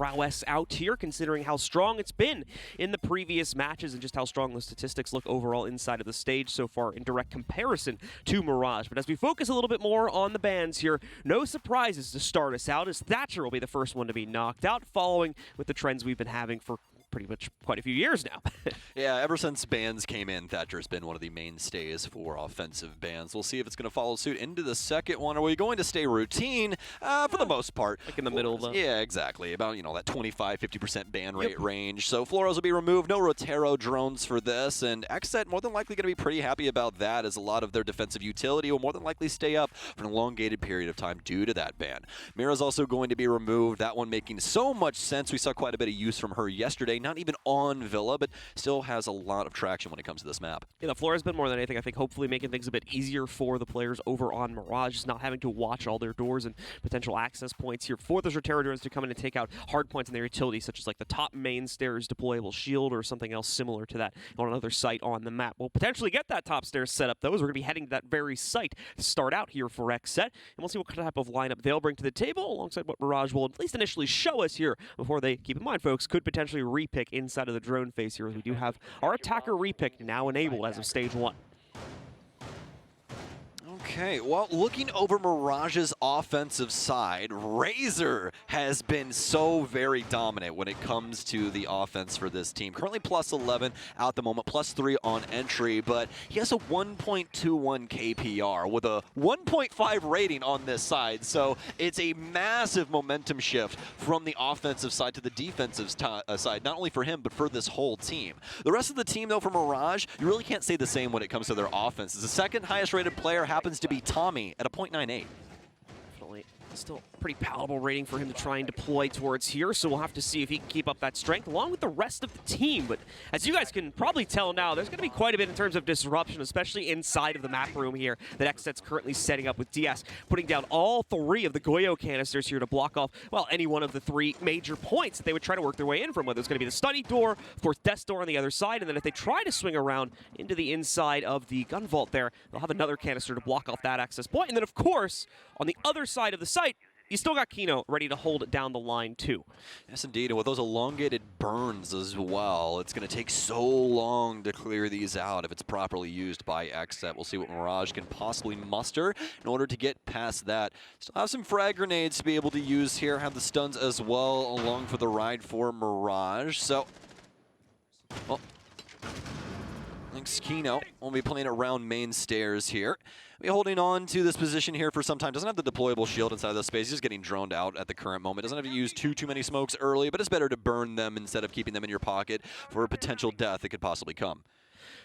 prowess out here, considering how strong it's been in the previous matches and just how strong the statistics look overall inside of the stage so far in direct comparison to Mirage. But as we focus a little bit more on the bans here, no surprises to start us out, as Thatcher will be the first one to be knocked out, following with the trends we've been having for pretty much quite a few years now. Yeah, ever since bans came in, Thatcher's been one of the mainstays for offensive bans. We'll see if it's going to follow suit into the second one. Are we going to stay routine? For the most part. Like in the middle, though. Yeah, exactly. About, that 25-50% ban rate range. So Floros will be removed. No Rotero drones for this. And XSET more than likely going to be pretty happy about that, as a lot of their defensive utility will more than likely stay up for an elongated period of time due to that ban. Mira's also going to be removed. That one making so much sense. We saw quite a bit of use from her yesterday. Not even on Villa, but still has a lot of traction when it comes to this map. Yeah, the floor has been more than anything, I think, hopefully making things a bit easier for the players over on Mirage, just not having to watch all their doors and potential access points here for those Rotero drones to come in and take out hard points in their utility, such as like the top main stairs deployable shield or something else similar to that on another site on the map. We'll potentially get that top stairs set up, though, as we're going to be heading to that very site to start out here for XSET, and we'll see what type of lineup they'll bring to the table, alongside what Mirage will at least initially show us here before they, keep in mind, folks, could potentially repick inside of the drone phase here, as we do have our attacker repick now enabled as of stage 1. Okay, well, looking over Mirage's offensive side, Razor has been so very dominant when it comes to the offense for this team. Currently plus 11 at the moment, plus 3 on entry, but he has a 1.21 KPR with a 1.5 rating on this side, so it's a massive momentum shift from the offensive side to the defensive side, not only for him, but for this whole team. The rest of the team, though, for Mirage, you really can't say the same when it comes to their offense. The second highest rated player happens to be Tommy at a 0.98. Definitely still pretty palatable rating for him to try and deploy towards here, so we'll have to see if he can keep up that strength along with the rest of the team. But as you guys can probably tell now, there's going to be quite a bit in terms of disruption, especially inside of the map room here that XSET's currently setting up, with DS putting down all 3 of the Goyo canisters here to block off, well, any one of the 3 major points that they would try to work their way in from, whether it's going to be the study door, of course, death door on the other side, and then if they try to swing around into the inside of the gun vault there, they'll have another canister to block off that access point. And then, of course, on the other side of the site, you still got Kino ready to hold down the line, too. Yes, indeed. And with those elongated burns as well, it's going to take so long to clear these out if it's properly used by XSET. We'll see what Mirage can possibly muster in order to get past that. Still have some frag grenades to be able to use here. Have the stuns as well along for the ride for Mirage. So, well, thanks, Kino. We'll be playing around main stairs here. Be holding on to this position here for some time. Doesn't have the deployable shield inside of the space. He's just getting droned out at the current moment. Doesn't have to use too many smokes early, but it's better to burn them instead of keeping them in your pocket for a potential death that could possibly come.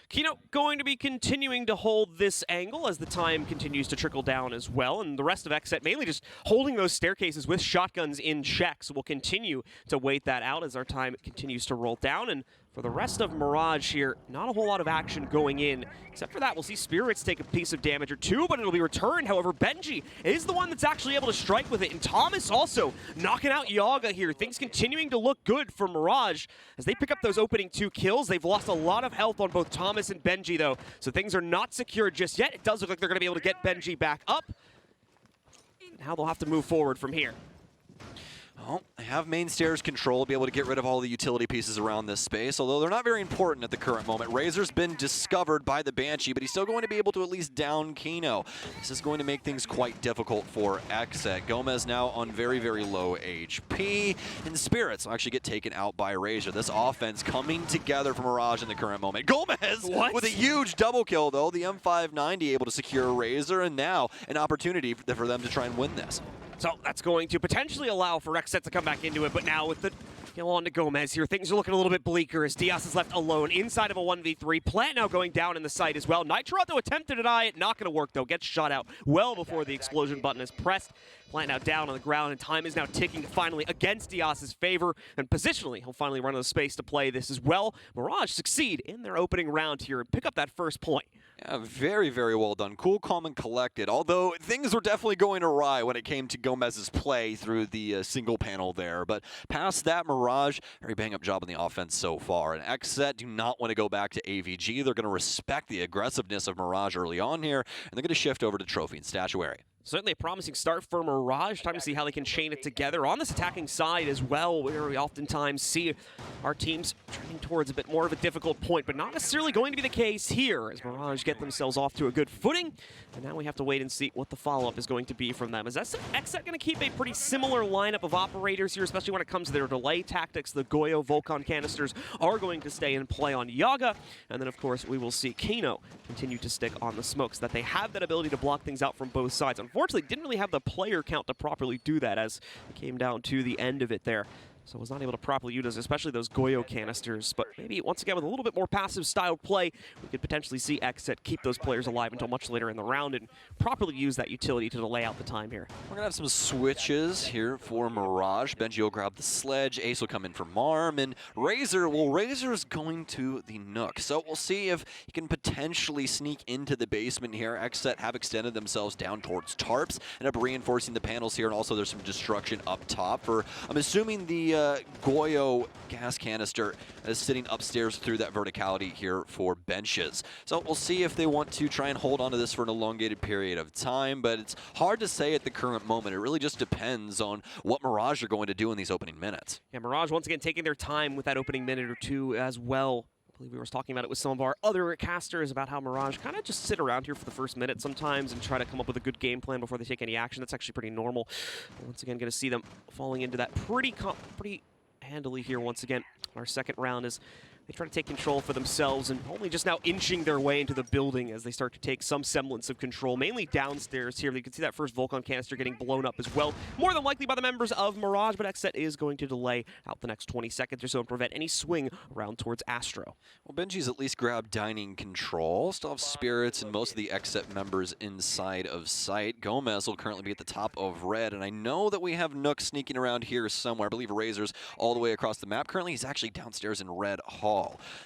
Kino going to be continuing to hold this angle as the time continues to trickle down as well, and the rest of XSET mainly just holding those staircases with shotguns in check, so we'll continue to wait that out as our time continues to roll down. And for the rest of Mirage here, not a whole lot of action going in. Except for that, we'll see Spirits take a piece of damage or 2, but it'll be returned. However, Benji is the one that's actually able to strike with it, and Thomas also knocking out Yaga here. Things continuing to look good for Mirage as they pick up those opening 2 kills. They've lost a lot of health on both Thomas and Benji, though, so things are not secure just yet. It does look like they're going to be able to get Benji back up. Now they'll have to move forward from here. Well, they have main stairs control, be able to get rid of all the utility pieces around this space, although they're not very important at the current moment. Razor's been discovered by the Banshee, but he's still going to be able to at least down Kino. This is going to make things quite difficult for XSET. Gomez now on very, very low HP, and Spirits will actually get taken out by Razor. This offense coming together for Mirage in the current moment. Gomez with a huge double kill, though. The M590 able to secure Razor, and now an opportunity for them to try and win this. So that's going to potentially allow for XSET to come back into it, but now with the kill on to Gomez here, things are looking a little bit bleaker as Diaz is left alone inside of a 1v3. Plant now going down in the site as well. Nitro though attempt to deny it, not going to work though. Gets shot out well before the explosion button is pressed. Plant now down on the ground, and time is now ticking finally against Diaz's favor. And positionally, he'll finally run out of space to play this as well. Mirage succeed in their opening round here and pick up that first point. Yeah, very, very well done. Cool, calm, and collected. Although things were definitely going awry when it came to Gomez's play through the single panel there. But past that, Mirage, very bang-up job on the offense so far. And XSET do not want to go back to AVG. They're going to respect the aggressiveness of Mirage early on here, and they're going to shift over to Trophy and Statuary. Certainly a promising start for Mirage. Time to see how they can chain it together on this attacking side as well, where we oftentimes see our teams trending towards a bit more of a difficult point, but not necessarily going to be the case here as Mirage get themselves off to a good footing. And now we have to wait and see what the follow-up is going to be from them. Is XSET going to keep a pretty similar lineup of operators here, especially when it comes to their delay tactics? The Goyo Volcan canisters are going to stay in play on Yaga. And then, of course, we will see Kino continue to stick on the smokes, that they have that ability to block things out from both sides. Unfortunately, didn't really have the player count to properly do that as it came down to the end of it there. So was not able to properly utilize, especially those Goyo canisters. But maybe, once again, with a little bit more passive style play, we could potentially see XSET keep those players alive until much later in the round and properly use that utility to delay out the time here. We're going to have some switches here for Mirage. Benji will grab the sledge, Ace will come in for Marm, and Razor, well, Razor's going to the Nook. So we'll see if he can potentially sneak into the basement here. XSET have extended themselves down towards tarps, end up reinforcing the panels here, and also there's some destruction up top for, I'm assuming, the Goyo gas canister is sitting upstairs through that verticality here for benches. So we'll see if they want to try and hold on to this for an elongated period of time, but it's hard to say at the current moment. It really just depends on what Mirage are going to do in these opening minutes. Yeah, Mirage once again taking their time with that opening minute or two as well. I believe we were talking about it with some of our other casters about how Mirage kind of just sit around here for the first minute sometimes and try to come up with a good game plan before they take any action. That's actually pretty normal. But once again, going to see them falling into that pretty handily here once again. Our second round is they try to take control for themselves and only just now inching their way into the building as they start to take some semblance of control, mainly downstairs here. You can see that first Volcan canister getting blown up as well, more than likely by the members of Mirage, but XSET is going to delay out the next 20 seconds or so and prevent any swing around towards Astro. Well, Benji's at least grabbed dining control. Still have Spirits and most of the XSET members inside of sight. Gomez will currently be at the top of red, and I know that we have Nook sneaking around here somewhere. I believe Razor's all the way across the map. Currently, he's actually downstairs in red hall.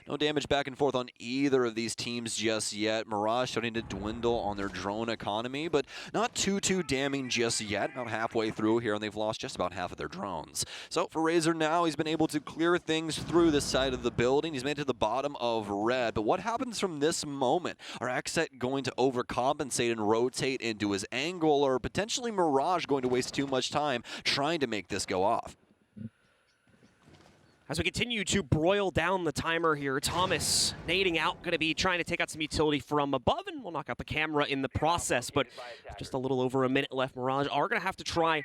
No damage back and forth on either of these teams just yet. Mirage starting to dwindle on their drone economy, but not too damning just yet. About halfway through here, and they've lost just about half of their drones. So for Razor now, he's been able to clear things through this side of the building. He's made it to the bottom of red, but what happens from this moment? Are XSET going to overcompensate and rotate into his angle, or potentially Mirage going to waste too much time trying to make this go off? As we continue to broil down the timer here, Thomas nading out, going to be trying to take out some utility from above, and we'll knock out the camera in the process, but just a little over a minute left. Mirage are going to have to try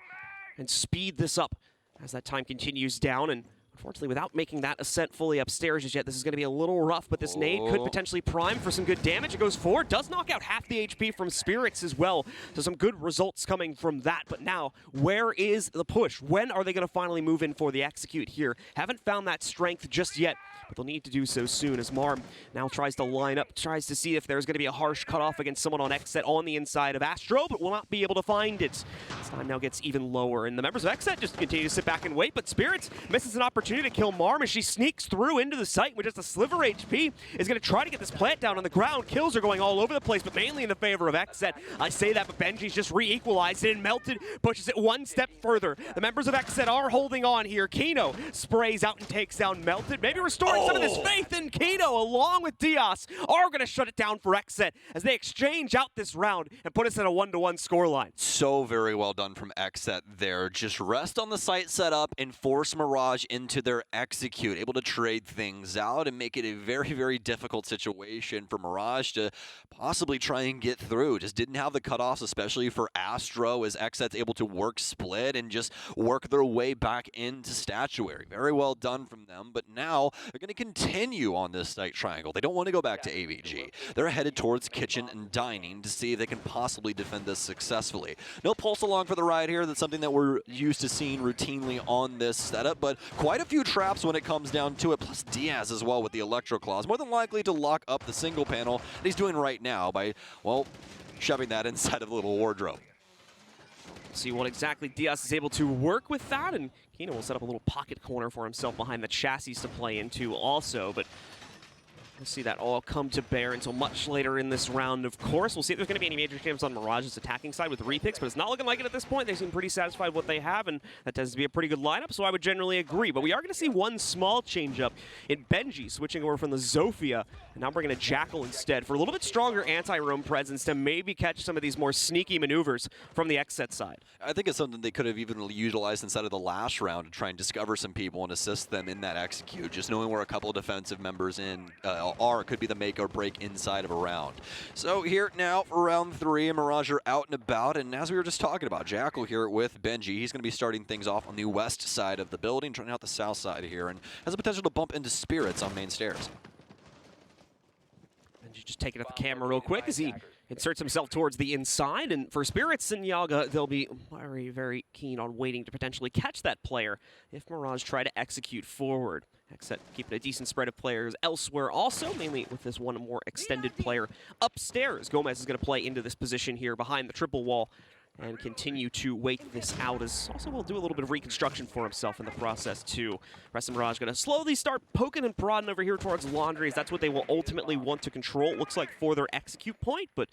and speed this up as that time continues down, and unfortunately, without making that ascent fully upstairs just yet, this is going to be a little rough, but this nade could potentially prime for some good damage. It goes forward, does knock out half the HP from Spirits as well, so some good results coming from that. But now, where is the push? When are they going to finally move in for the execute here? Haven't found that strength just yet, but they'll need to do so soon as Marm now tries to line up, tries to see if there's going to be a harsh cutoff against someone on XSET on the inside of Astro, but will not be able to find it. This time now gets even lower, and the members of XSET just continue to sit back and wait, but Spirits misses an opportunity to kill Marm as she sneaks through into the site with just a sliver HP, is going to try to get this plant down on the ground. Kills are going all over the place, but mainly in the favor of XSET. I say that, but Benji's just re-equalized it and melted, pushes it one step further. The members of XSET are holding on here. Kino sprays out and takes down Melted, maybe restoring some of this faith, and Kino, along with Diaz, are going to shut it down for XSET as they exchange out this round and put us in a 1-1 scoreline. So very well done from XSET there. Just rest on the site setup and force Mirage into their execute, able to trade things out and make it a very difficult situation for Mirage to possibly try and get through. Just didn't have the cutoffs, especially for Astro, as XSET's able to work split and just work their way back into statuary. Very well done from them, but now they're going to continue on this site triangle. They don't want to go back to AVG. They're headed towards kitchen and dining to see if they can possibly defend this successfully. No pulse along for the ride here. That's something that we're used to seeing routinely on this setup, but quite a few traps when it comes down to it, plus Diaz as well with the Electro Claws, more than likely to lock up the single panel that he's doing right now by, well, shoving that inside of the little wardrobe. See what exactly Diaz is able to work with that, and Kino will set up a little pocket corner for himself behind the chassis to play into also, but We'll see that all come to bear until much later in this round, of course. We'll see if there's going to be any major changes on Mirage's attacking side with repicks, but it's not looking like it at this point. They seem pretty satisfied with what they have, and that tends to be a pretty good lineup, so I would generally agree. But we are going to see one small change-up in Benji switching over from the Zofia, and now bringing a Jackal instead for a little bit stronger anti-roam presence to maybe catch some of these more sneaky maneuvers from the XSET side. I think it's something they could have even utilized inside of the last round to try and discover some people and assist them in that execute. Just knowing where a couple of defensive members could be the make or break inside of a round. So here now for round 3, Mirage are out and about, and as we were just talking about, Jackal here with Benji. He's going to be starting things off on the west side of the building, trying out the south side here, and has the potential to bump into Spirits on main stairs. Benji just taking up the camera real quick as he inserts himself towards the inside, and for Spirits and Yaga, they'll be very, very keen on waiting to potentially catch that player if Mirage try to execute forward. XSET keeping a decent spread of players elsewhere also, mainly with this one more extended player upstairs. Gomez is going to play into this position here behind the triple wall and continue to wait this out, as also will do a little bit of reconstruction for himself in the process too. Rest of Mirage going to slowly start poking and prodding over here towards Laundries. That's what they will ultimately want to control, it looks like, for their execute point, but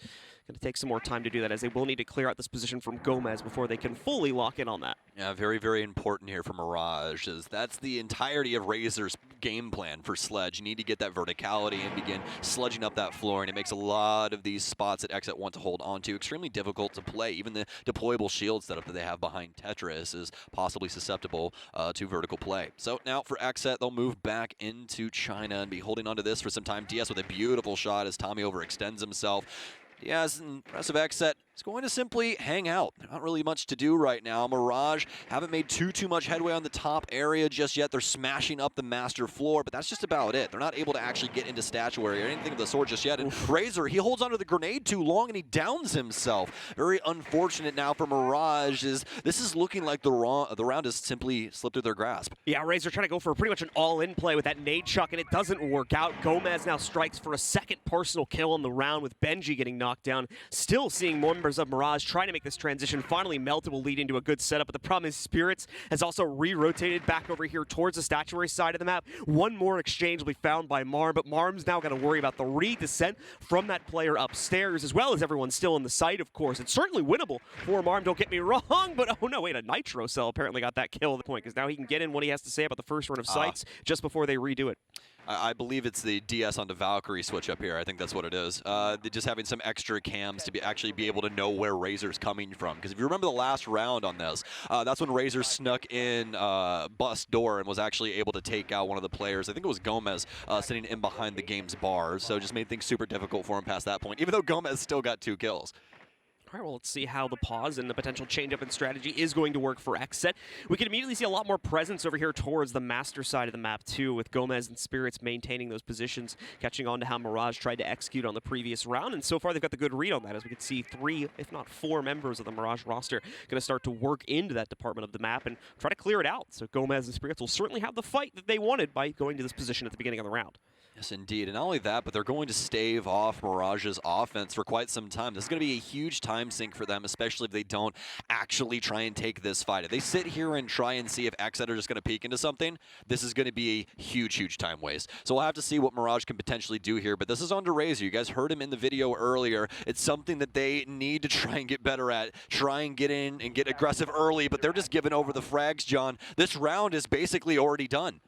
going to take some more time to do that, as they will need to clear out this position from Gomez before they can fully lock in on that. Yeah, very, very important here for Mirage, as that's the entirety of Razor's game plan for Sledge. You need to get that verticality and begin sledging up that floor, and it makes a lot of these spots that XSET want to hold on to extremely difficult to play. Even the deployable shield setup that they have behind Tetris is possibly susceptible to vertical play. So now for XSET, they'll move back into China and be holding on to this for some time. DS with a beautiful shot as Tommy overextends himself. Yes, and the rest of XSET is going to simply hang out. Not really much to do right now. Mirage haven't made too much headway on the top area just yet. They're smashing up the master floor, but that's just about it. They're not able to actually get into statuary or anything of the sort just yet. And Razor, he holds onto the grenade too long and he downs himself. Very unfortunate now for Mirage. This is looking like the round has simply slipped through their grasp. Yeah, Razor trying to go for pretty much an all-in play with that nade chuck, and it doesn't work out. Gomez now strikes for a second personal kill on the round, with Benji getting knocked down. Still seeing more members of Mirage trying to make this transition. Finally, Melted will lead into a good setup, but the problem is Spirits has also re-rotated back over here towards the statuary side of the map. One more exchange will be found by Marm, but Marm's now got to worry about the re-descent from that player upstairs, as well as everyone still in the site, of course. It's certainly winnable for Marm, don't get me wrong, but oh no, wait, a Nitro Cell apparently got that kill at the point, because now he can get in what he has to say about the first run of sites just before they redo it. I believe it's the DS onto Valkyrie switch up here. I think that's what it is. They're just having some extra cams to actually be able to know where Razor's coming from. Because if you remember the last round on this, that's when Razor snuck in bust door and was actually able to take out one of the players. I think it was Gomez sitting in behind the game's bar. So just made things super difficult for him past that point, even though Gomez still got 2 kills. All right, well, let's see how the pause and the potential change-up in strategy is going to work for XSET. We can immediately see a lot more presence over here towards the master side of the map, too, with Gomez and Spirits maintaining those positions, catching on to how Mirage tried to execute on the previous round. And so far, they've got the good read on that, as we can see 3, if not 4 members of the Mirage roster going to start to work into that department of the map and try to clear it out. So Gomez and Spirits will certainly have the fight that they wanted by going to this position at the beginning of the round. Yes, indeed. And not only that, but they're going to stave off Mirage's offense for quite some time. This is going to be a huge time sink for them, especially if they don't actually try and take this fight. If they sit here and try and see if XSET are just going to peek into something, this is going to be a huge time waste. So we'll have to see what Mirage can potentially do here. But this is on to Razor. You guys heard him in the video earlier. It's something that they need to try and get better at. Try and get in and get aggressive early, but they're just giving over the frags, John. This round is basically already done.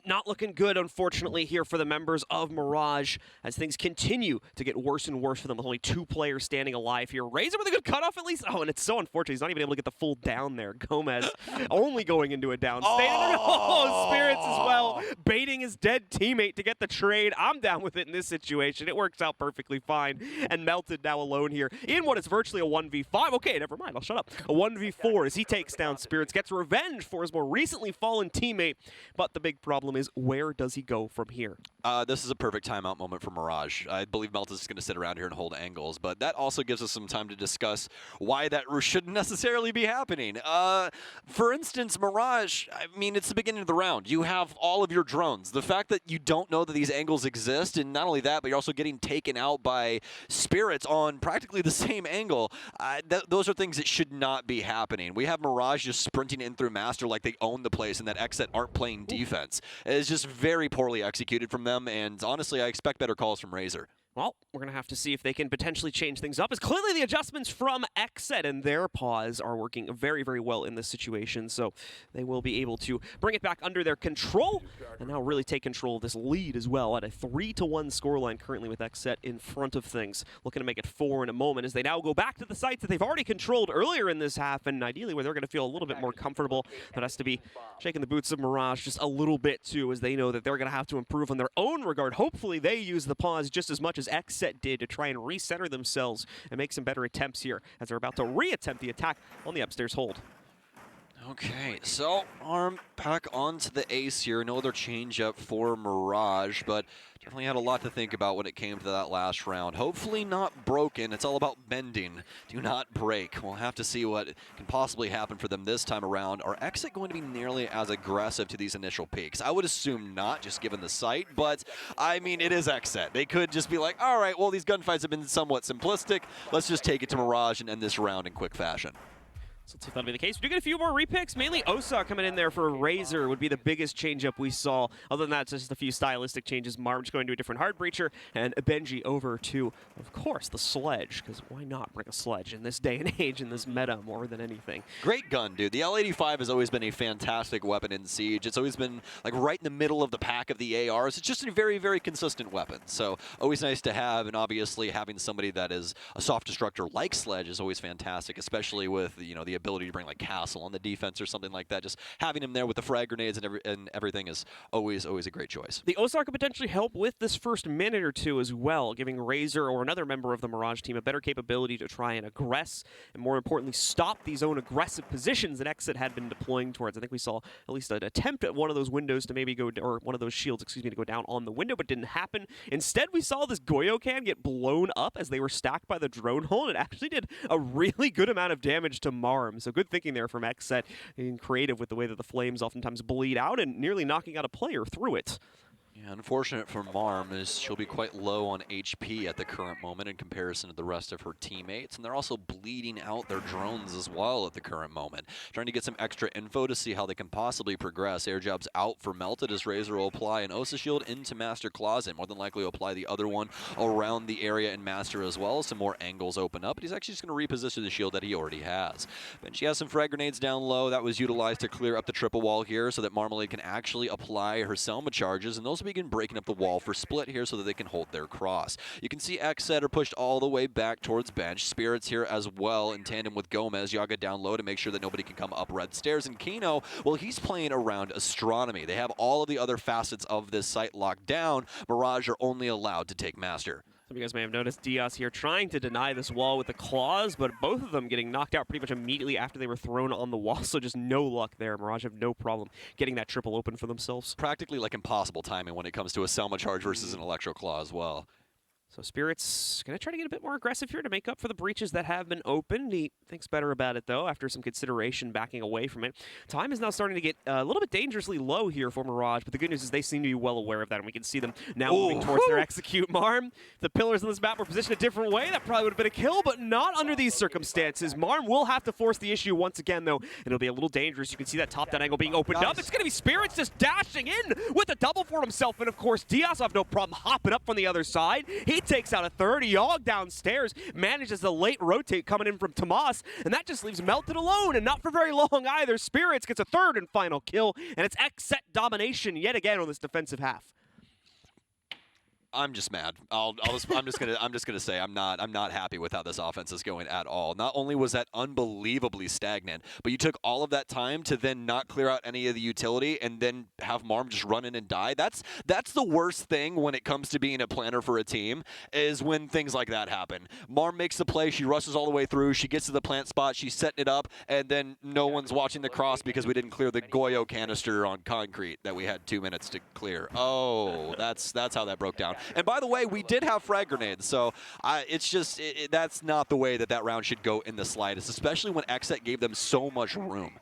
Not looking good, unfortunately, here for the members of Mirage, as things continue to get worse and worse for them, with only 2 players standing alive here. Razor with a good cutoff, at least. Oh, and it's so unfortunate. He's not even able to get the full down there. Gomez only going into a down state. Oh, Spirits as well, baiting his dead teammate to get the trade. I'm down with it in this situation. It works out perfectly fine. And Melted now alone here in what is virtually a 1v5. Okay, never mind. I'll shut up. A 1v4 as he takes down Spirits, gets revenge for his more recently fallen teammate. But the big problem is, where does he go from here? This is a perfect timeout moment for Mirage. I believe Melted is going to sit around here and hold angles, but that also gives us some time to discuss why that shouldn't necessarily be happening. For instance, Mirage, I mean, it's the beginning of the round. You have all of your drones. The fact that you don't know that these angles exist, and not only that, but you're also getting taken out by Spirits on practically the same angle, those are things that should not be happening. We have Mirage just sprinting in through Master like they own the place and that XSET aren't playing defense. is just very poorly executed from them, and honestly, I expect better calls from Razor. Well, we're going to have to see if they can potentially change things up, as clearly the adjustments from XSET and their pause are working very, very well in this situation, so they will be able to bring it back under their control and now really take control of this lead as well at a 3-1 scoreline currently with XSET in front of things. Looking to make it 4 in a moment as they now go back to the sites that they've already controlled earlier in this half, and ideally where they're going to feel a little bit more comfortable. That has to be shaking the boots of Mirage just a little bit too, as they know that they're going to have to improve on their own regard. Hopefully they use the pause just as much as XSET did to try and recenter themselves and make some better attempts here as they're about to re-attempt the attack on the upstairs hold. Okay, so Arm back onto the ace here. No other change up for Mirage, but definitely had a lot to think about when it came to that last round. Hopefully not broken. It's all about bending. Do not break. We'll have to see what can possibly happen for them this time around. Are XSET going to be nearly as aggressive to these initial peaks? I would assume not, just given the site, but I mean, it is XSET. They could just be like, all right, well, these gunfights have been somewhat simplistic. Let's just take it to Mirage and end this round in quick fashion. So let's see if that'll be the case. We do get a few more repicks. Mainly Osa coming in there for Razor would be the biggest change-up we saw. Other than that, it's just a few stylistic changes. Marge going to a different hard breacher, and Benji over to, of course, the sledge, because why not bring a sledge in this day and age, in this meta, more than anything? Great gun, dude. The L85 has always been a fantastic weapon in Siege. It's always been like right in the middle of the pack of the ARs. It's just a very, very consistent weapon. So always nice to have, and obviously having somebody that is a soft destructor like Sledge is always fantastic, especially with, you know, the ability to bring like Castle on the defense or something like that. Just having him there with the frag grenades and everything is always a great choice. The Osar could potentially help with this first minute or two as well, giving Razor or another member of the Mirage team a better capability to try and aggress, and more importantly, stop these own aggressive positions that XSET had been deploying towards. I think we saw at least an attempt at one of those windows to maybe go, or one of those shields, excuse me, to go down on the window, but didn't happen. Instead, we saw this Goyo can get blown up as they were stacked by the drone hole, and it actually did a really good amount of damage to Marm. So good thinking there from XSET, being creative with the way that the flames oftentimes bleed out and nearly knocking out a player through it. Yeah, unfortunate for Marm is she'll be quite low on HP at the current moment in comparison to the rest of her teammates, and they're also bleeding out their drones as well at the current moment. Trying to get some extra info to see how they can possibly progress. Air job's out for Melted as Razor will apply an Osa shield into Master Closet. More than likely will apply the other one around the area in Master as well. Some more angles open up, but he's actually just going to reposition the shield that he already has. Then she has some frag grenades down low. That was utilized to clear up the triple wall here so that Marmalade can actually apply her Selma charges, and those will begin breaking up the wall for Split here so that they can hold their cross. You can see XSET are pushed all the way back towards bench. Spirits here as well in tandem with Gomez. Yaga down low to make sure that nobody can come up red stairs. And Kino, well, he's playing around Astronomy. They have all of the other facets of this site locked down. Mirage are only allowed to take Master. Some of you guys may have noticed Diaz here trying to deny this wall with the claws, but both of them getting knocked out pretty much immediately after they were thrown on the wall, so just no luck there. Mirage have no problem getting that triple open for themselves. Practically like impossible timing when it comes to a Selma charge versus an Electro Claw as well. So Spirit's going to try to get a bit more aggressive here to make up for the breaches that have been opened. He thinks better about it, though, after some consideration backing away from it. Time is now starting to get a little bit dangerously low here for Mirage, but the good news is they seem to be well aware of that, and we can see them now moving towards their execute Marm. If the pillars on this map were positioned a different way, that probably would have been a kill, but not under these circumstances. Marm will have to force the issue once again, though, and it'll be a little dangerous. You can see that top-down angle being opened up. It's going to be Spirits just dashing in with a double for himself, and of course, Diaz will have no problem hopping up from the other side. He takes out a third. Yogg downstairs manages the late rotate coming in from Tomas, and that just leaves Melted alone, and not for very long either. Spirits gets a third and final kill, and it's XSET domination yet again on this defensive half. I'm just mad. I'm just gonna say I'm not happy with how this offense is going at all. Not only was that unbelievably stagnant, but you took all of that time to then not clear out any of the utility and then have Marm just run in and die. That's the worst thing when it comes to being a planner for a team, is when things like that happen. Marm makes the play, she rushes all the way through, she gets to the plant spot, she's setting it up, and then no one's watching the cross because we didn't clear the Goyo canister on concrete that we had 2 minutes to clear. Oh, that's how that broke down. And by the way, we did have frag grenades, so it's just that's not the way that round should go in the slightest, especially when XSET gave them so much room.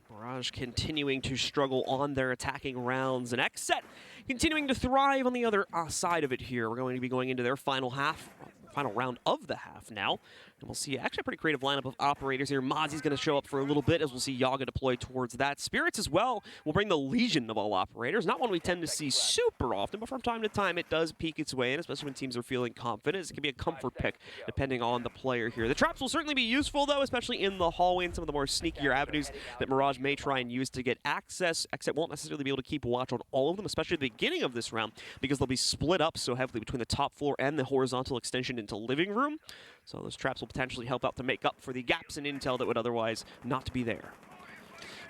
Mirage continuing to struggle on their attacking rounds, and XSET continuing to thrive on the other side of it here. We're going to be going into their final half. final round of the half now. And we'll see actually a pretty creative lineup of operators here. Mozzie's going to show up for a little bit as we'll see Yaga deploy towards that. Spirits as well will bring the Legion of all operators. Not one we tend to see super often, but from time to time it does peek its way in, especially when teams are feeling confident. It can be a comfort pick depending on the player here. The traps will certainly be useful though, especially in the hallway and some of the more sneakier avenues that Mirage may try and use to get access. XSET won't necessarily be able to keep watch on all of them, especially at the beginning of this round, because they'll be split up so heavily between the top floor and the horizontal extension into living room. So those traps will potentially help out to make up for the gaps in intel that would otherwise not be there.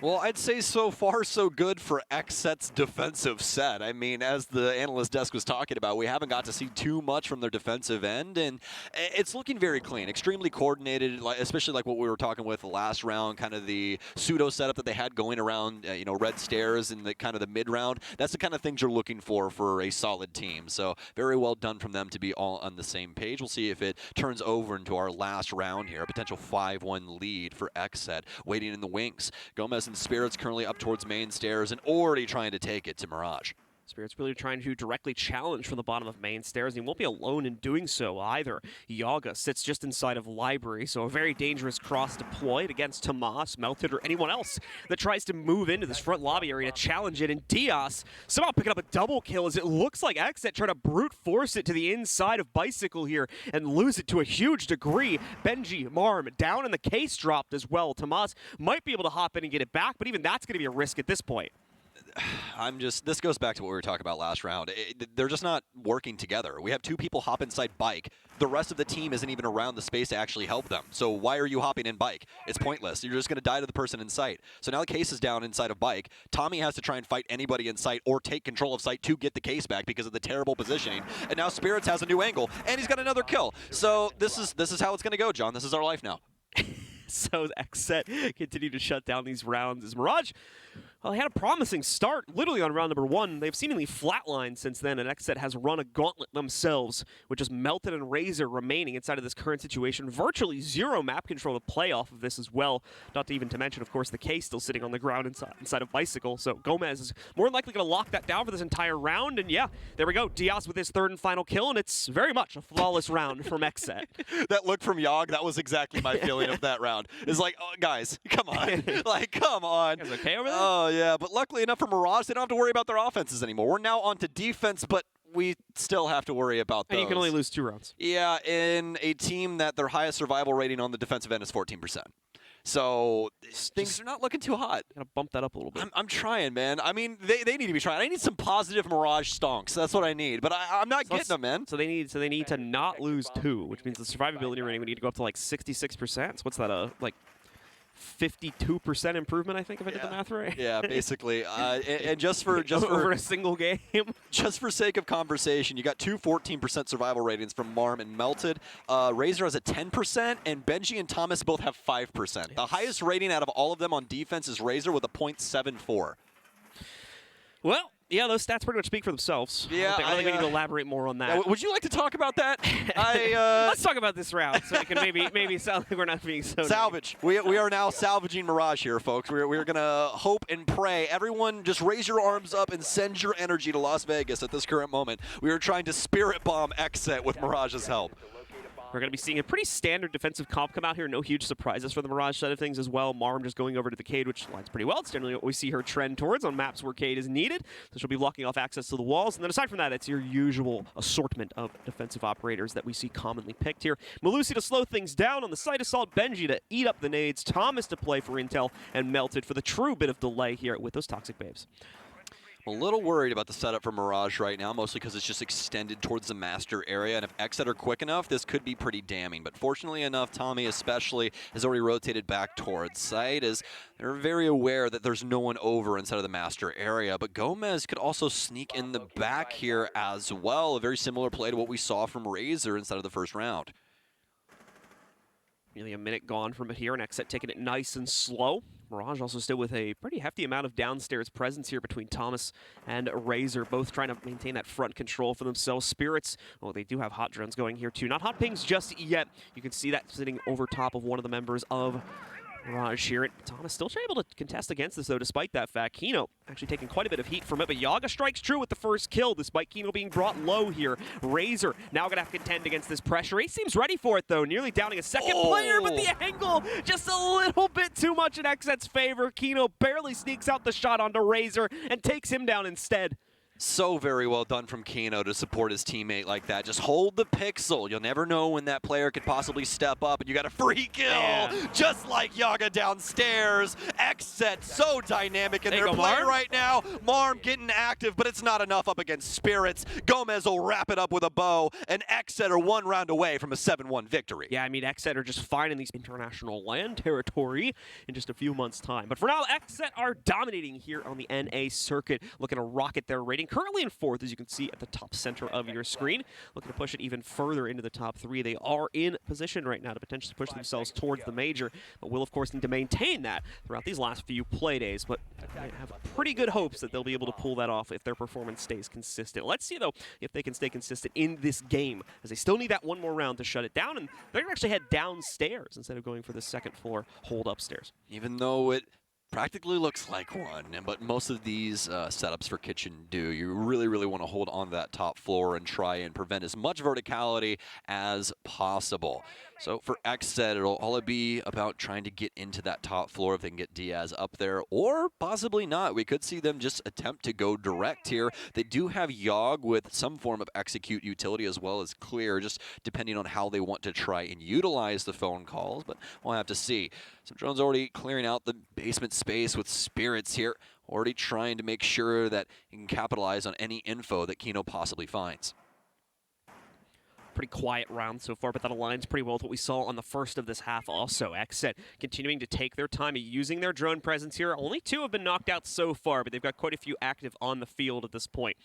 Well, I'd say so far so good for XSET's defensive set. I mean, as the analyst desk was talking about, we haven't got to see too much from their defensive end, and it's looking very clean, extremely coordinated, especially like what we were talking with the last round, kind of the pseudo setup that they had going around, you know, red stairs in the kind of the mid round. That's the kind of things you're looking for a solid team. So very well done from them to be all on the same page. We'll see if it turns over into our last round here, a potential 5-1 lead for XSET waiting in the wings. Gomez and Spirits currently up towards main stairs and already trying to take it to Mirage. Spirits really trying to directly challenge from the bottom of main stairs, and he won't be alone in doing so either. Yaga sits just inside of library, so a very dangerous cross deployed against Tomas, Melted, or anyone else that tries to move into this front lobby area to challenge it. And Diaz somehow picking up a double kill as it looks like XSET trying to brute force it to the inside of Bicycle here and lose it to a huge degree. Benji, Marm down and the case dropped as well. Tomas might be able to hop in and get it back, but even that's going to be a risk at this point. This goes back to what we were talking about last round. They're just not working together. We have two people hop inside Bike. The rest of the team isn't even around the space to actually help them. So why are you hopping in Bike? It's pointless. You're just going to die to the person in sight. So now the case is down inside of Bike. Tommy has to try and fight anybody in sight or take control of sight to get the case back because of the terrible positioning. And now Spirits has a new angle, and he's got another kill. So this is how it's going to go, John. This is our life now. So XSET continue to shut down these rounds as Mirage, well, they had a promising start literally on round number 1. They've seemingly flatlined since then, and XSET has run a gauntlet themselves, with just Melted and Razor remaining inside of this current situation. Virtually zero map control to play off of this as well, not to even to mention, of course, the case still sitting on the ground inside of Bicycle. So Gomez is more than likely going to lock that down for this entire round, and yeah, there we go. Diaz with his third and final kill, and it's very much a flawless round from XSET. That look from Yogg, that was exactly my feeling of that round. It's like, oh, guys, come on. Like, come on. You guys okay over there? Oh, yeah, but luckily enough for Mirage, they don't have to worry about their offenses anymore. We're now on to defense, but we still have to work about those. And you can only lose 2 rounds. Yeah, in a team that their highest survival rating on the defensive end is 14%. So things are not looking too hot. Gotta bump that up a little bit. I'm trying, man. I mean, they need to be trying. I need some positive Mirage stonks. That's what I need. But I'm not getting them, man. So they need to not lose 2, which means the survivability rating would need to go up to like 66%. So what's that? Like 52% improvement, I think, if I did the math right. Yeah, basically. And just for over a single game. Just for sake of conversation, you got 2 14% survival ratings from Marm and Melted. Razor has a 10%, and Benji and Thomas both have 5%. Yes. The highest rating out of all of them on defense is Razor with a .74. Well, yeah, those stats pretty much speak for themselves. Yeah, I don't think we need to elaborate more on that. Would you like to talk about that? Let's talk about this round, so we can maybe sound like we're not being so salvage. We are now salvaging Mirage here, folks. We're gonna hope and pray. Everyone, just raise your arms up and send your energy to Las Vegas at this current moment. We are trying to spirit bomb XSET with Mirage's help. We're going to be seeing a pretty standard defensive comp come out here. No huge surprises for the Mirage side of things as well. Marm just going over to the Cade, which lines pretty well. It's generally what we see her trend towards on maps where Cade is needed. So she'll be blocking off access to the walls. And then aside from that, it's your usual assortment of defensive operators that we see commonly picked here. Malusi to slow things down on the site assault. Benji to eat up the nades. Thomas to play for intel. And Melted for the true bit of delay here with those Toxic Babes. I'm a little worried about the setup for Mirage right now, mostly because it's just extended towards the master area, and if XSET are quick enough, this could be pretty damning. But fortunately enough, Tommy especially has already rotated back towards site, as they're very aware that there's no one over inside of the master area. But Gomez could also sneak in the back here as well, a very similar play to what we saw from Razor inside of the first round. Nearly a minute gone from it here, and XSET taking it nice and slow. Mirage also still with a pretty hefty amount of downstairs presence here between Thomas and Razor, both trying to maintain that front control for themselves. Spirits, well, they do have hot drones going here too. Not hot pings just yet. You can see that sitting over top of one of the members of Mirage here. Thomas still able to contest against this, though, despite that fact. Kino actually taking quite a bit of heat from it, but Yaga strikes true with the first kill, despite Kino being brought low here. Razor now going to have to contend against this pressure. He seems ready for it, though, nearly downing a second player, but the angle just a little bit too much in XSET's favor. Kino barely sneaks out the shot onto Razor and takes him down instead. So very well done from Kino to support his teammate like that. Just hold the pixel. You'll never know when that player could possibly step up, and you got a free kill, just like Yaga downstairs. XSET so dynamic in their play right now. Marm getting active, but it's not enough up against Spirits. Gomez will wrap it up with a bow, and XSET are one round away from a 7-1 victory. Yeah, I mean, XSET are just finding these international land territory in just a few months' time. But for now, XSET are dominating here on the NA circuit, looking to rocket their rating. Currently in 4th, as you can see at the top center of your screen. Looking to push it even further into the top 3. They are in position right now to potentially push themselves towards the major, but will, of course, need to maintain that throughout these last few play days. But I have pretty good hopes that they'll be able to pull that off if their performance stays consistent. Let's see, though, if they can stay consistent in this game, as they still need that one more round to shut it down, and they're going to actually head downstairs instead of going for the second floor hold upstairs. Even though it practically looks like one, but most of these setups for Kitchen do. You really want to hold on to that top floor and try and prevent as much verticality as possible. So for XSET, it'll all be about trying to get into that top floor if they can get Diaz up there, or possibly not. We could see them just attempt to go direct here. They do have Yogg with some form of execute utility as well as clear, just depending on how they want to try and utilize the phone calls, but we'll have to see. Some drones already clearing out the basement space with Spirits here, already trying to make sure that you can capitalize on any info that Kino possibly finds. Pretty quiet round so far, but that aligns pretty well with what we saw on the first of this half also. XSET continuing to take their time using their drone presence here. Only 2 have been knocked out so far, but they've got quite a few active on the field at this point.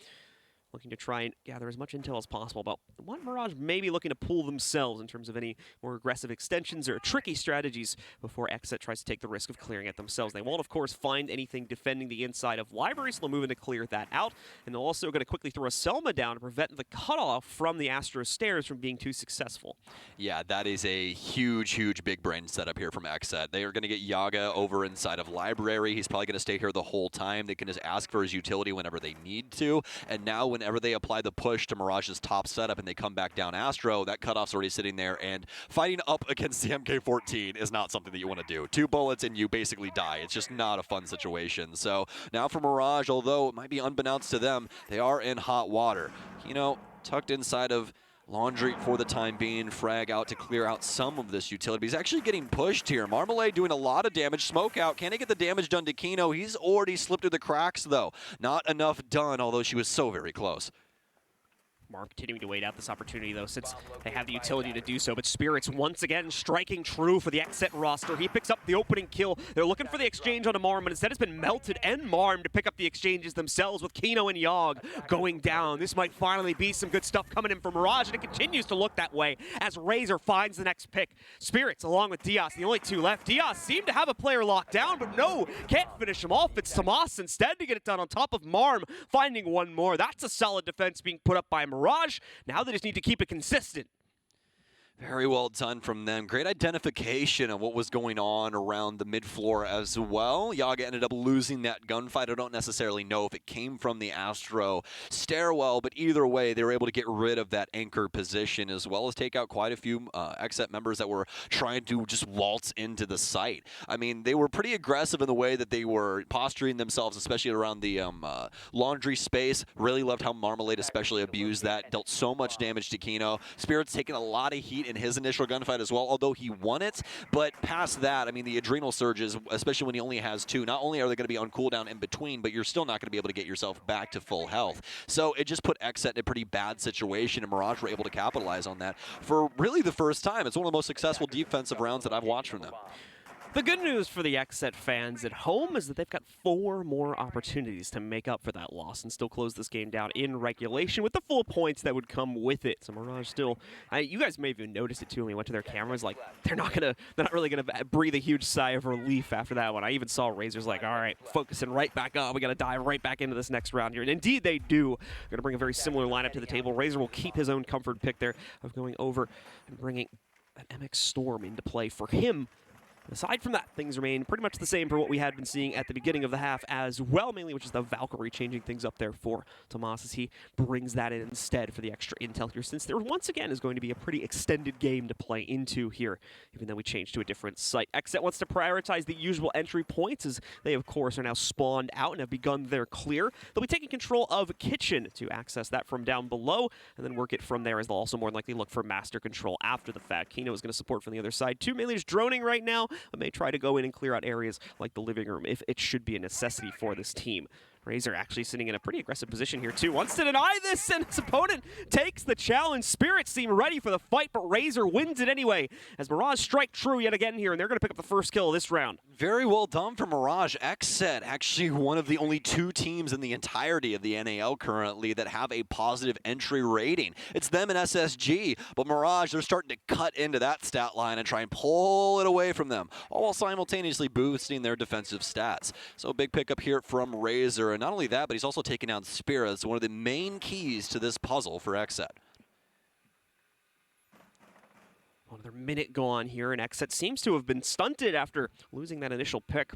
Looking to try and gather as much intel as possible about what Mirage may be looking to pull themselves in terms of any more aggressive extensions or tricky strategies before XSET tries to take the risk of clearing it themselves. They won't, of course, find anything defending the inside of Library, so they'll move in to clear that out. And they're also going to quickly throw a Selma down to prevent the cutoff from the Astro stairs from being too successful. Yeah, that is a huge big brain setup here from XSET. They are going to get Yaga over inside of Library. He's probably going to stay here the whole time. They can just ask for his utility whenever they need to. And now whenever they apply the push to Mirage's top setup and they come back down Astro, that cutoff's already sitting there, and fighting up against the MK14 is not something that you want to do. 2 bullets and you basically die. It's just not a fun situation. So now for Mirage, although it might be unbeknownst to them, they are in hot water. You know, tucked inside of Laundry for the time being, frag out to clear out some of this utility. He's actually getting pushed here. Marmalade doing a lot of damage. Smoke out. Can he get the damage done to Kino? He's already slipped through the cracks, though. Not enough done, although she was so very close. Marm continuing to wait out this opportunity, though, since they have the utility to do so. But Spirits once again striking true for the XSET roster. He picks up the opening kill. They're looking for the exchange on a Marm, but instead it's been Melted and Marm to pick up the exchanges themselves, with Kino and Yogg going down. This might finally be some good stuff coming in from Mirage, and it continues to look that way as Razor finds the next pick. Spirits along with Diaz, the only 2 left. Diaz seemed to have a player locked down, but no, can't finish him off. It's Tomas instead to get it done on top of Marm, finding one more. That's a solid defense being put up by Mirage. Now they just need to keep it consistent. Very well done from them. Great identification of what was going on around the mid-floor as well. Yaga ended up losing that gunfight. I don't necessarily know if it came from the Astro stairwell, but either way, they were able to get rid of that anchor position, as well as take out quite a few XSET members that were trying to just waltz into the site. I mean, they were pretty aggressive in the way that they were posturing themselves, especially around the laundry space. Really loved how Marmalade especially abused that. Dealt so much damage to Kino. Spirit's taking a lot of heat in his initial gunfight as well, although he won it. But past that, I mean, the adrenal surges, especially when he only has 2, not only are they going to be on cooldown in between, but you're still not going to be able to get yourself back to full health. So it just put XSET in a pretty bad situation, and Mirage were able to capitalize on that for really the first time. It's one of the most successful defensive rounds that I've watched from them. The good news for the XSET fans at home is that they've got 4 more opportunities to make up for that loss and still close this game down in regulation with the full points that would come with it. So Mirage still, you guys may have even noticed it too when we went to their cameras, like they're not really gonna breathe a huge sigh of relief after that one. I even saw Razor's like, all right, focusing right back up. We gotta dive right back into this next round here. And indeed they do. They're gonna bring a very similar lineup to the table. Razor will keep his own comfort pick there of going over and bringing that MX Storm into play for him. Aside from that, things remain pretty much the same for what we had been seeing at the beginning of the half as well, mainly which is the Valkyrie changing things up there for Tomas as he brings that in instead for the extra intel here, since there once again is going to be a pretty extended game to play into here, even though we changed to a different site. XSET wants to prioritize the usual entry points as they, of course, are now spawned out and have begun their clear. They'll be taking control of Kitchen to access that from down below and then work it from there, as they'll also more than likely look for master control after the fact. Kino is going to support from the other side too, mainly just droning right now, but may try to go in and clear out areas like the living room if it should be a necessity for this team. Razor actually sitting in a pretty aggressive position here too. Wants to deny this, and his opponent takes the challenge. Spirits seem ready for the fight, but Razor wins it anyway as Mirage strike true yet again here, and they're going to pick up the first kill of this round. Very well done for Mirage. XSET, actually one of the only 2 teams in the entirety of the NAL currently that have a positive entry rating. It's them and SSG, but Mirage, they're starting to cut into that stat line and try and pull it away from them, all while simultaneously boosting their defensive stats. So a big pickup here from Razor. And not only that, but he's also taking down Spirits, one of the main keys to this puzzle for XSET. Another minute gone here, and XSET seems to have been stunted after losing that initial pick.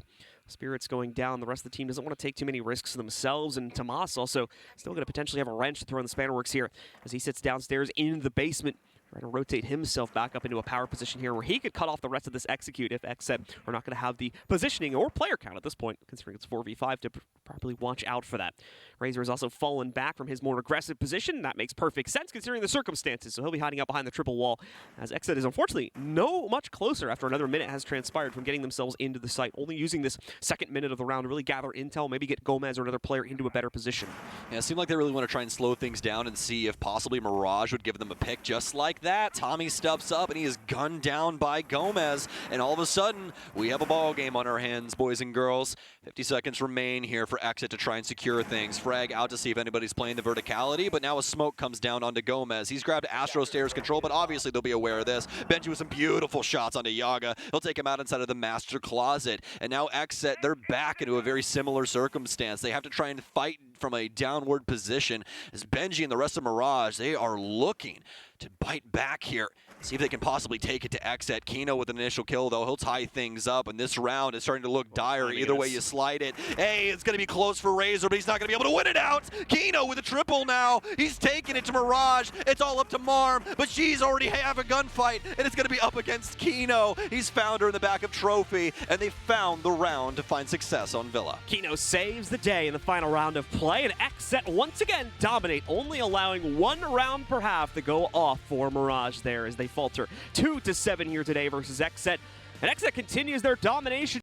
Spirits going down. The rest of the team doesn't want to take too many risks themselves, and Tomas also still going to potentially have a wrench to throw in the spanner works here as he sits downstairs in the basement, trying to rotate himself back up into a power position here where he could cut off the rest of this execute if XSET are not going to have the positioning or player count at this point, considering it's 4v5, to properly watch out for that. Razor has also fallen back from his more aggressive position. That makes perfect sense considering the circumstances, so he'll be hiding out behind the triple wall as XSET is unfortunately no much closer after another minute has transpired from getting themselves into the site, only using this second minute of the round to really gather intel, maybe get Gomez or another player into a better position. Yeah, it seemed like they really want to try and slow things down and see if possibly Mirage would give them a pick just like that. Tommy steps up and he is gunned down by Gomez, and all of a sudden we have a ball game on our hands, boys and girls. 50 seconds remain here for XSET to try and secure things. Frag out to see if anybody's playing the verticality, but now a smoke comes down onto Gomez. He's grabbed Astro Stairs control, but obviously they'll be aware of this. Benji with some beautiful shots onto Yaga. He'll take him out inside of the master closet, and now XSET, they're back into a very similar circumstance. They have to try and fight from a downward position as Benji and the rest of Mirage, they are looking to bite back here. See if they can possibly take it to XSET. Kino with an initial kill, though. He'll tie things up, and this round is starting to look dire. Either way you slide it. Hey, it's going to be close for Razor, but he's not going to be able to win it out. Kino with a triple now. He's taking it to Mirage. It's all up to Marm, but she's already have a gunfight, and it's going to be up against Kino. He's found her in the back of Trophy, and they found the round to find success on Villa. Kino saves the day in the final round of play, and XSET once again dominate, only allowing 1 round per half to go off for Mirage there as they falter 2-7 here today versus XSET. And XSET continues their domination.